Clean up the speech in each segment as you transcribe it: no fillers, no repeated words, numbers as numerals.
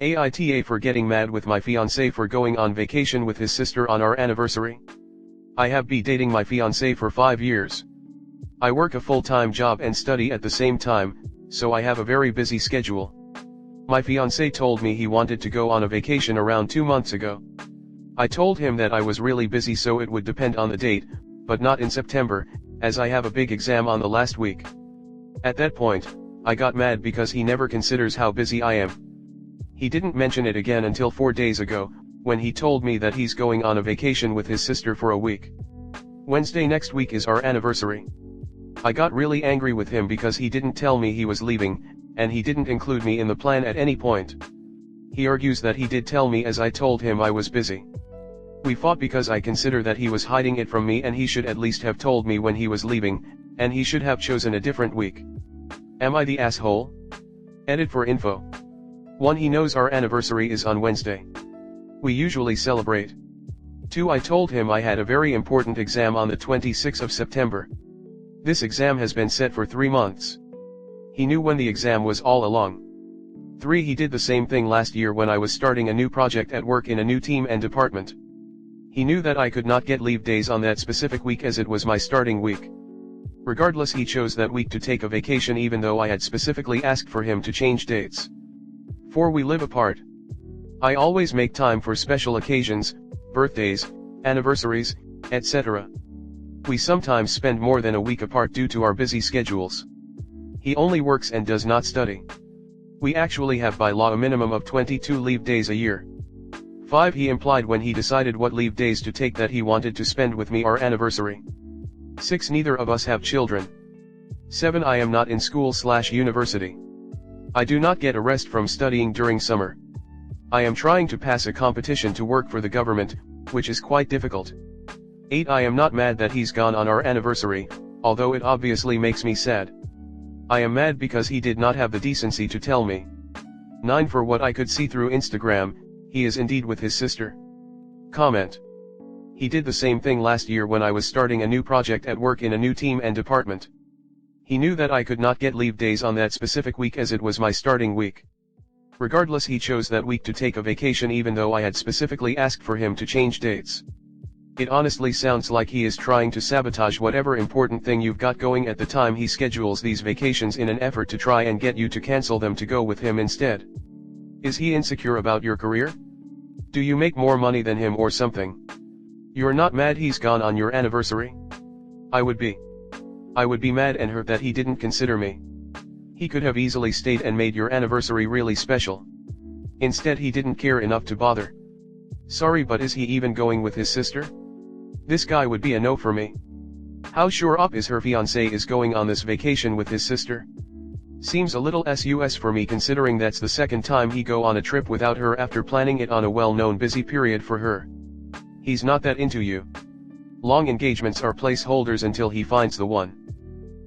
AITA for getting mad with my fiancé for going on vacation with his sister on our anniversary. I have been dating my fiancé for 5 years. I work a full-time job and study at the same time, so I have a very busy schedule. My fiancé told me he wanted to go on a vacation around 2 months ago. I told him that I was really busy, so it would depend on the date, but not in September, as I have a big exam on the last week. At that point, I got mad because he never considers how busy I am. He didn't mention it again until 4 days ago, when he told me that he's going on a vacation with his sister for a week. Wednesday next week is our anniversary. I got really angry with him because he didn't tell me he was leaving, and he didn't include me in the plan at any point. He argues that he did tell me, as I told him I was busy. We fought because I consider that he was hiding it from me and he should at least have told me when he was leaving, and he should have chosen a different week. Am I the asshole? Edit for info. 1. He knows our anniversary is on Wednesday. We usually celebrate. 2. I told him I had a very important exam on the 26th of September. This exam has been set for 3 months. He knew when the exam was all along. 3. He did the same thing last year when I was starting a new project at work in a new team and department. He knew that I could not get leave days on that specific week as it was my starting week. Regardless, he chose that week to take a vacation even though I had specifically asked for him to change dates. 4. We live apart. I always make time for special occasions, birthdays, anniversaries, etc. We sometimes spend more than a week apart due to our busy schedules. He only works and does not study. We actually have by law a minimum of 22 leave days a year. 5. He implied when he decided what leave days to take that he wanted to spend with me our anniversary. 6. Neither of us have children. 7. I am not in school/university. I do not get a rest from studying during summer. I am trying to pass a competition to work for the government, which is quite difficult. 8. I am not mad that he's gone on our anniversary, although it obviously makes me sad. I am mad because he did not have the decency to tell me. 9. For what I could see through Instagram, he is indeed with his sister. Comment. He did the same thing last year when I was starting a new project at work in a new team and department. He knew that I could not get leave days on that specific week as it was my starting week. Regardless, he chose that week to take a vacation even though I had specifically asked for him to change dates. It honestly sounds like he is trying to sabotage whatever important thing you've got going at the time he schedules these vacations in an effort to try and get you to cancel them to go with him instead. Is he insecure about your career? Do you make more money than him or something? You're not mad he's gone on your anniversary? I would be. I would be mad and hurt that he didn't consider me. He could have easily stayed and made your anniversary really special. Instead, he didn't care enough to bother. Sorry, but is he even going with his sister? This guy would be a no for me. How sure up is her fiancé is going on this vacation with his sister? Seems a little sus for me considering that's the second time he go on a trip without her after planning it on a well-known busy period for her. He's not that into you. Long engagements are placeholders until he finds the one.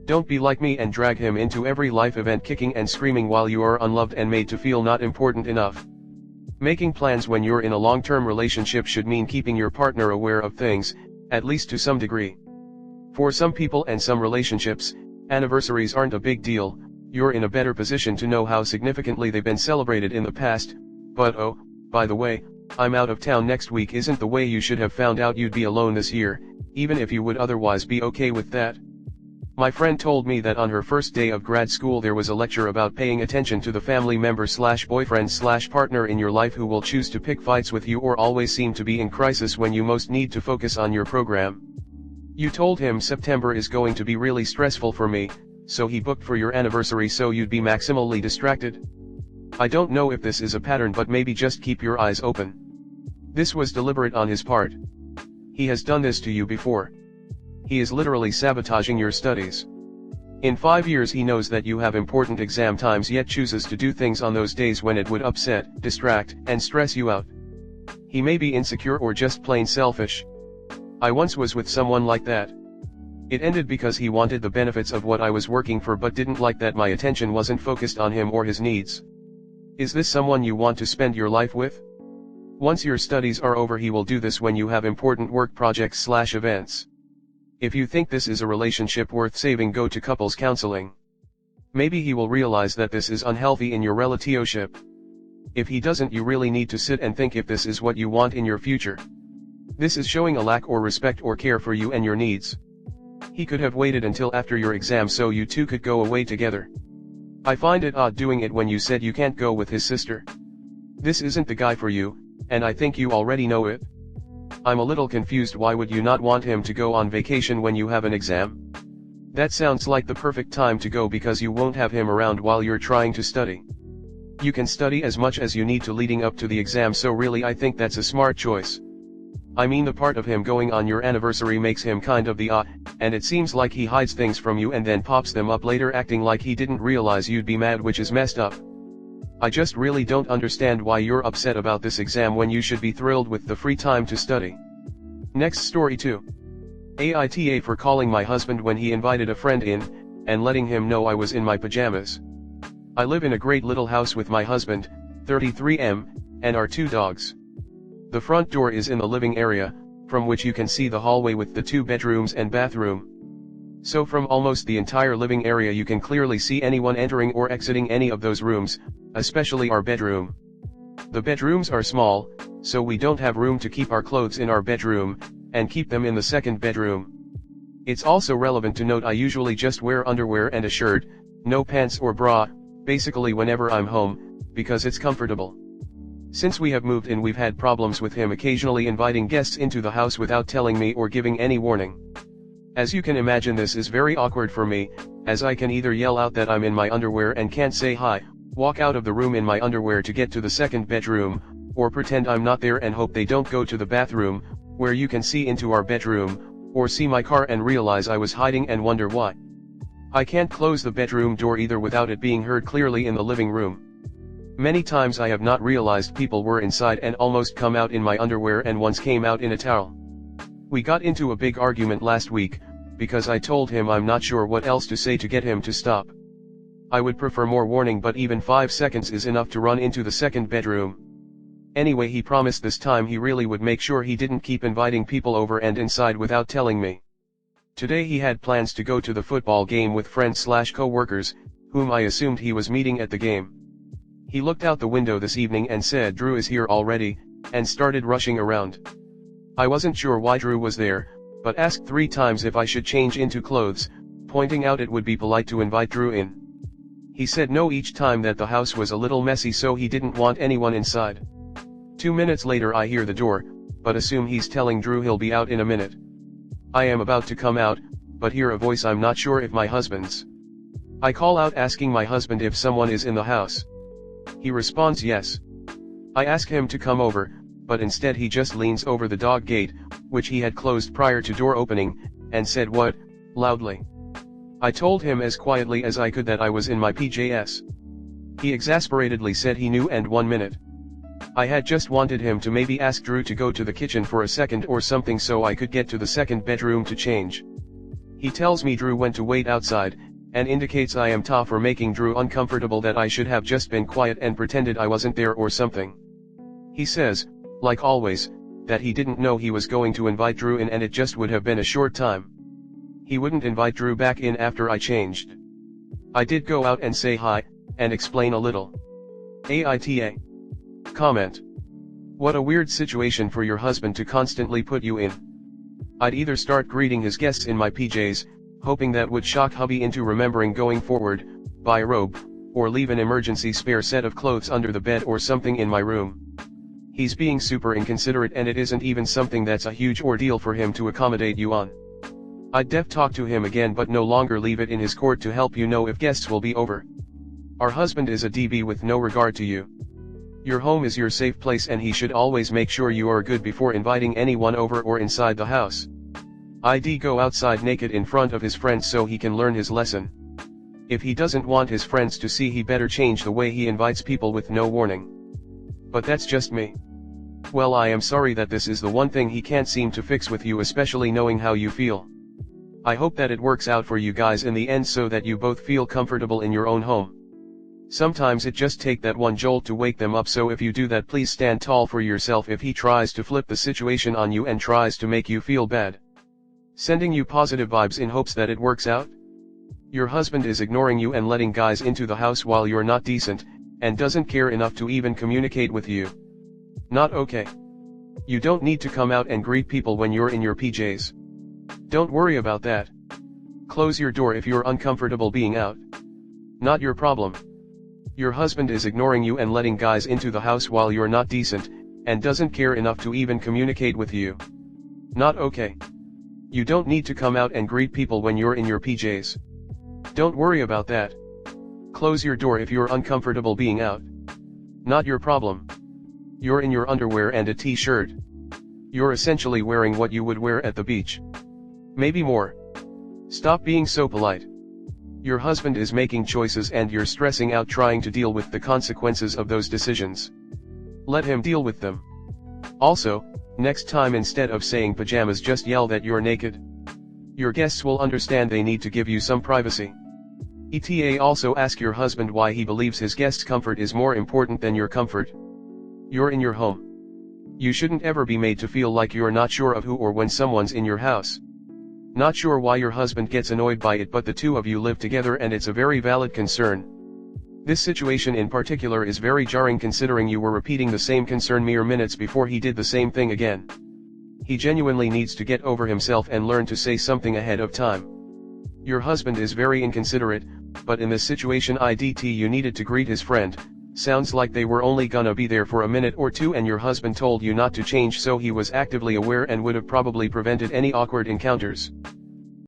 Don't be like me and drag him into every life event kicking and screaming while you are unloved and made to feel not important enough. Making plans when you're in a long-term relationship should mean keeping your partner aware of things, at least to some degree. For some people and some relationships, anniversaries aren't a big deal. You're in a better position to know how significantly they've been celebrated in the past, but oh, by the way, I'm out of town next week isn't the way you should have found out you'd be alone this year, even if you would otherwise be okay with that. My friend told me that on her first day of grad school there was a lecture about paying attention to the family member/boyfriend/partner in your life who will choose to pick fights with you or always seem to be in crisis when you most need to focus on your program. You told him September is going to be really stressful for me, so he booked for your anniversary so you'd be maximally distracted. I don't know if this is a pattern, but maybe just keep your eyes open. This was deliberate on his part. He has done this to you before. He is literally sabotaging your studies. In 5 years he knows that you have important exam times yet chooses to do things on those days when it would upset, distract, and stress you out. He may be insecure or just plain selfish. I once was with someone like that. It ended because he wanted the benefits of what I was working for but didn't like that my attention wasn't focused on him or his needs. Is this someone you want to spend your life with? Once your studies are over he will do this when you have important work projects/events. If you think this is a relationship worth saving, go to couples counseling. Maybe he will realize that this is unhealthy in your relationship. If he doesn't, you really need to sit and think if this is what you want in your future. This is showing a lack or respect or care for you and your needs. He could have waited until after your exam so you two could go away together. I find it odd doing it when you said you can't go with his sister. This isn't the guy for you, and I think you already know it. I'm a little confused. Why would you not want him to go on vacation when you have an exam? That sounds like the perfect time to go because you won't have him around while you're trying to study. You can study as much as you need to leading up to the exam, so really I think that's a smart choice. I mean, the part of him going on your anniversary makes him kind of the odd, and it seems like he hides things from you and then pops them up later acting like he didn't realize you'd be mad, which is messed up. I just really don't understand why you're upset about this exam when you should be thrilled with the free time to study. Next story 2. AITA for calling my husband when he invited a friend in, and letting him know I was in my pajamas. I live in a great little house with my husband, 33M, and our 2 dogs. The front door is in the living area, from which you can see the hallway with the 2 bedrooms and bathroom. So from almost the entire living area you can clearly see anyone entering or exiting any of those rooms, especially our bedroom. The bedrooms are small, so we don't have room to keep our clothes in our bedroom, and keep them in the second bedroom. It's also relevant to note I usually just wear underwear and a shirt, no pants or bra, basically whenever I'm home, because it's comfortable. Since we have moved in, we've had problems with him occasionally inviting guests into the house without telling me or giving any warning. As you can imagine, this is very awkward for me, as I can either yell out that I'm in my underwear and can't say hi, walk out of the room in my underwear to get to the second bedroom, or pretend I'm not there and hope they don't go to the bathroom, where you can see into our bedroom, or see my car and realize I was hiding and wonder why. I can't close the bedroom door either without it being heard clearly in the living room. Many times I have not realized people were inside and almost come out in my underwear, and once came out in a towel. We got into a big argument last week, because I told him I'm not sure what else to say to get him to stop. I would prefer more warning, but even 5 seconds is enough to run into the second bedroom. Anyway, he promised this time he really would make sure he didn't keep inviting people over and inside without telling me. Today he had plans to go to the football game with friends/co-workers, whom I assumed he was meeting at the game. He looked out the window this evening and said Drew is here already, and started rushing around. I wasn't sure why Drew was there, but asked 3 times if I should change into clothes, pointing out it would be polite to invite Drew in. He said no each time, that the house was a little messy so he didn't want anyone inside. 2 minutes later I hear the door, but assume he's telling Drew he'll be out in a minute. I am about to come out, but hear a voice I'm not sure if my husband's. I call out asking my husband if someone is in the house. He responds yes. I ask him to come over, but instead he just leans over the dog gate, which he had closed prior to door opening, and said what, loudly. I told him as quietly as I could that I was in my PJs. He exasperatedly said he knew, and 1 minute. I had just wanted him to maybe ask Drew to go to the kitchen for a second or something so I could get to the second bedroom to change. He tells me Drew went to wait outside, and indicates I am tough for making Drew uncomfortable, that I should have just been quiet and pretended I wasn't there or something. He says, like always, that he didn't know he was going to invite Drew in and it just would have been a short time. He wouldn't invite Drew back in after I changed. I did go out and say hi, and explain a little. AITA. Comment. What a weird situation for your husband to constantly put you in. I'd either start greeting his guests in my PJs, hoping that would shock hubby into remembering going forward, buy a robe, or leave an emergency spare set of clothes under the bed or something in my room. He's being super inconsiderate, and it isn't even something that's a huge ordeal for him to accommodate you on. I'd talk to him again, but no longer leave it in his court to help you know if guests will be over. Our husband is a DB with no regard to you. Your home is your safe place, and he should always make sure you are good before inviting anyone over or inside the house. I'd go outside naked in front of his friends so he can learn his lesson. If he doesn't want his friends to see, he better change the way he invites people with no warning. But that's just me. Well, I am sorry that this is the one thing he can't seem to fix with you, especially knowing how you feel. I hope that it works out for you guys in the end so that you both feel comfortable in your own home. Sometimes it just takes that one jolt to wake them up, so if you do that, please stand tall for yourself if he tries to flip the situation on you and tries to make you feel bad. Sending you positive vibes in hopes that it works out. Your husband is ignoring you and letting guys into the house while you're not decent, and doesn't care enough to even communicate with you. Not okay. You don't need to come out and greet people when you're in your PJs. Don't worry about that. Close your door if you're uncomfortable being out. Not your problem. Your husband is ignoring you and letting guys into the house while you're not decent, and doesn't care enough to even communicate with you. Not okay. You don't need to come out and greet people when you're in your PJs. Don't worry about that. Close your door if you're uncomfortable being out. Not your problem. You're in your underwear and a t-shirt. You're essentially wearing what you would wear at the beach. Maybe more. Stop being so polite. Your husband is making choices and you're stressing out trying to deal with the consequences of those decisions. Let him deal with them. Also, next time instead of saying pajamas just yell that you're naked. Your guests will understand they need to give you some privacy. ETA also ask your husband why he believes his guest's comfort is more important than your comfort. You're in your home. You shouldn't ever be made to feel like you're not sure of who or when someone's in your house. Not sure why your husband gets annoyed by it, but the two of you live together and it's a very valid concern. This situation in particular is very jarring considering you were repeating the same concern mere minutes before he did the same thing again. He genuinely needs to get over himself and learn to say something ahead of time. Your husband is very inconsiderate, but in this situation you needed to greet his friend. Sounds like they were only gonna be there for a minute or two and your husband told you not to change, so he was actively aware and would have probably prevented any awkward encounters.